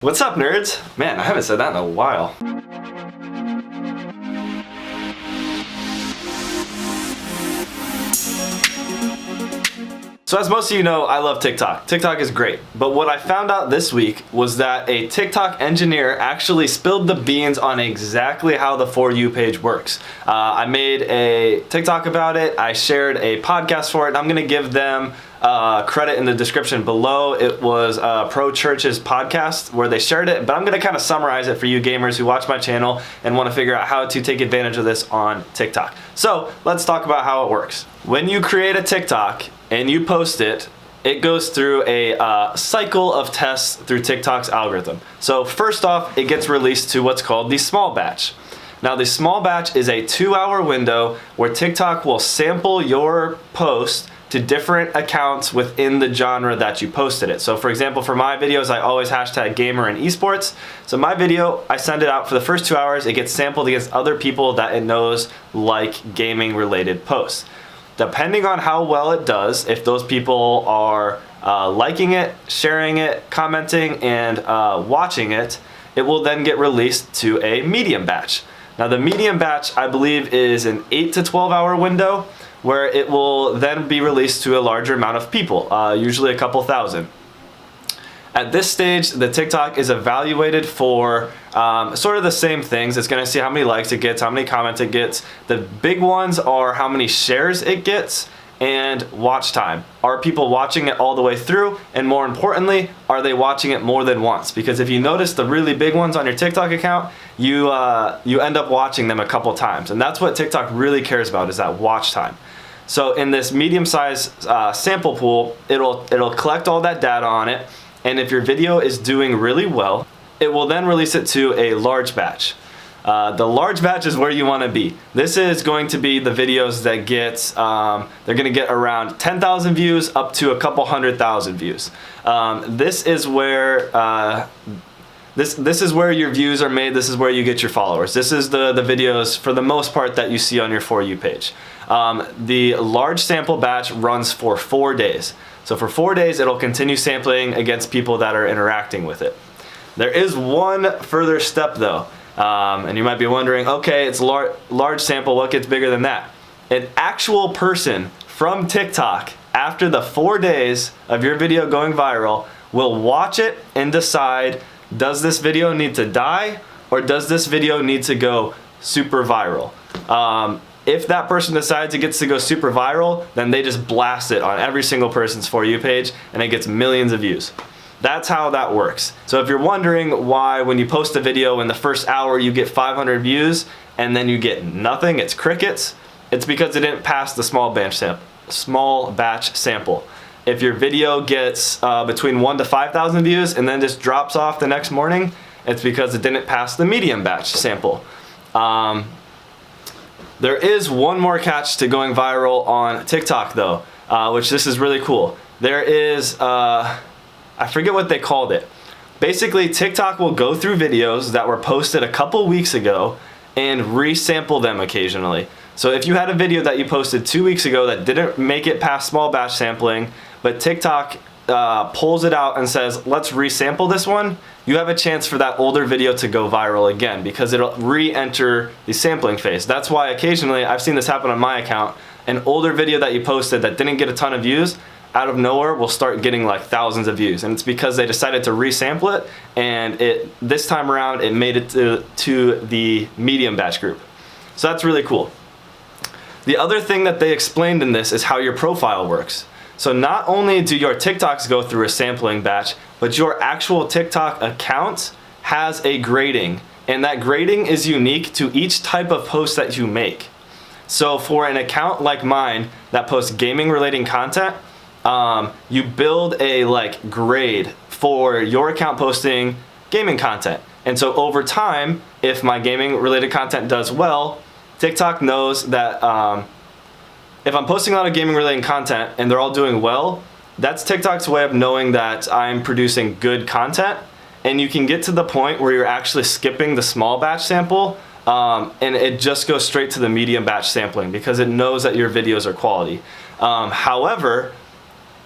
What's up, nerds? Man, I haven't said that in a while. So as most of you know, I love TikTok. TikTok is great. But what I found out this week was that a TikTok engineer actually spilled the beans on exactly how the For You page works. I made a TikTok about it. I shared a podcast for it. I'm gonna give them credit in the description below. It was Pro Church's podcast where they shared it, but I'm gonna kind of summarize it for you gamers who watch my channel and want to figure out how to take advantage of this on TikTok. So let's talk about how it works. When you create a TikTok and you post it, it goes through a cycle of tests through TikTok's algorithm. So first off, it gets released to what's called the small batch. Now the small batch is a 2-hour window where TikTok will sample your post to different accounts within the genre that you posted it. So for example, for my videos, I always hashtag gamer and esports. So my video, I send it out for the first 2 hours, it gets sampled against other people that it knows like gaming related posts. Depending on how well it does, if those people are liking it, sharing it, commenting, and watching it, it will then get released to a medium batch. Now the medium batch, I believe, is an 8 to 12 hour window where it will then be released to a larger amount of people, usually a couple thousand. At this stage, the TikTok is evaluated for sort of the same things. It's gonna see how many likes it gets, how many comments it gets. The big ones are how many shares it gets and watch time. Are people watching it all the way through? And more importantly, are they watching it more than once? Because if you notice the really big ones on your TikTok account, you end up watching them a couple times. And that's what TikTok really cares about, is that watch time. So in this medium-sized sample pool, it'll collect all that data on it. And if your video is doing really well, it will then release it to a large batch. The large batch is where you want to be. This is going to be the videos that get, they're going to get around 10,000 views up to a couple 100,000 views. This is where this is where your views are made. This is where you get your followers. This is the videos for the most part that you see on your For You page. The large sample batch runs for 4 days. So for 4 days, it'll continue sampling against people that are interacting with it. There is one further step though, and you might be wondering, okay, it's large sample, what gets bigger than that? An actual person from TikTok, after the 4 days of your video going viral, will watch it and decide, does this video need to die or does this video need to go super viral? If that person decides it gets to go super viral, then they just blast it on every single person's For You page and it gets millions of views. That's how that works. So if you're wondering why when you post a video in the first hour you get 500 views and then you get nothing, it's crickets, it's because it didn't pass the small batch sample. If your video gets between 1 to 5,000 views and then just drops off the next morning, it's because it didn't pass the medium batch sample. There is one more catch to going viral on TikTok though, which this is really cool. There is, I forget what they called it. Basically, TikTok will go through videos that were posted a couple weeks ago and resample them occasionally. So if you had a video that you posted 2 weeks ago that didn't make it past small batch sampling, but TikTok pulls it out and says, let's resample this one, you have a chance for that older video to go viral again because it'll re-enter the sampling phase. That's why occasionally, I've seen this happen on my account, an older video that you posted that didn't get a ton of views, out of nowhere will start getting like thousands of views, and it's because they decided to resample it, and this time around it made it to the medium batch group. So that's really cool. The other thing that they explained in this is how your profile works. So not only do your TikToks go through a sampling batch, but your actual TikTok account has a grading, and that grading is unique to each type of post that you make. So for an account like mine that posts gaming related content, you build a grade for your account posting gaming content. And so over time, if my gaming related content does well, TikTok knows that if I'm posting a lot of gaming related content and they're all doing well, that's TikTok's way of knowing that I'm producing good content, and you can get to the point where you're actually skipping the small batch sample and it just goes straight to the medium batch sampling because it knows that your videos are quality. However,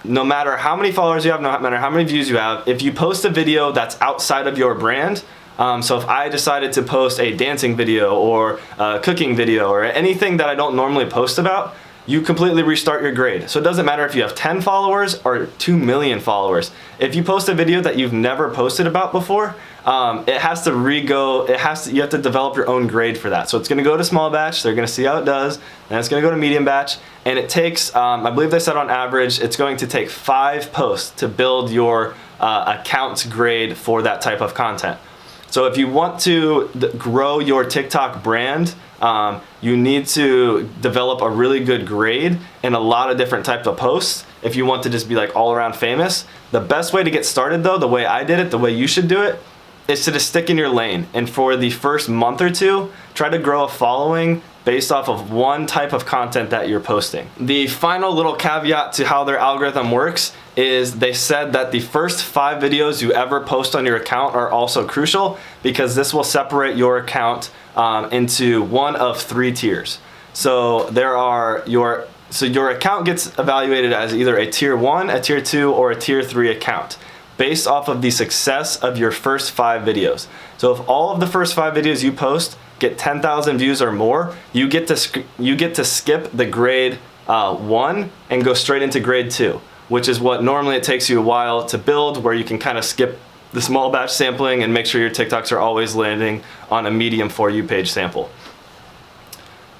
no matter how many followers you have, no matter how many views you have, if you post a video that's outside of your brand, so if I decided to post a dancing video or a cooking video or anything that I don't normally post about, you completely restart your grade. So it doesn't matter if you have 10 followers or 2 million followers. If you post a video that you've never posted about before, it has to you have to develop your own grade for that. So it's gonna go to small batch, they're gonna see how it does, and it's gonna go to medium batch, and it takes, I believe they said on average, it's going to take 5 posts to build your account's grade for that type of content. So if you want to grow your TikTok brand, you need to develop a really good grade in a lot of different types of posts if you want to just be like all around famous. The best way to get started though, the way I did it, the way you should do it, is to just stick in your lane. And for the first month or two, try to grow a following based off of one type of content that you're posting. The final little caveat to how their algorithm works is they said that the first 5 videos you ever post on your account are also crucial, because this will separate your account into one of 3 tiers. So your account gets evaluated as either a tier 1, a tier 2, or a tier 3 account based off of the success of your first 5 videos. So if all of the first 5 videos you post get 10,000 views or more, you get to skip the grade 1 and go straight into grade 2, which is what normally it takes you a while to build, where you can kind of skip the small batch sampling and make sure your TikToks are always landing on a medium For You page sample.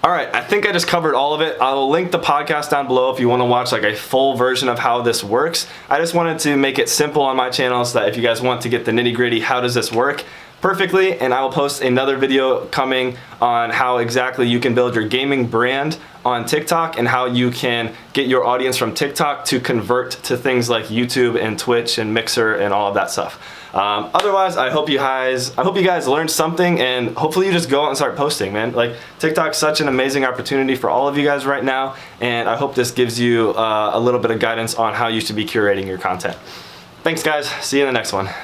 All right, I think I just covered all of it. I will link the podcast down below if you want to watch like a full version of how this works. I just wanted to make it simple on my channel so that if you guys want to get the nitty-gritty, how does this work perfectly, and I will post another video coming on how exactly you can build your gaming brand on TikTok and how you can get your audience from TikTok to convert to things like YouTube and Twitch and Mixer and all of that stuff. Otherwise, I hope you guys learned something, and hopefully you just go out and start posting, man. Like, TikTok's such an amazing opportunity for all of you guys right now, and I hope this gives you a little bit of guidance on how you should be curating your content. Thanks, guys. See you in the next one.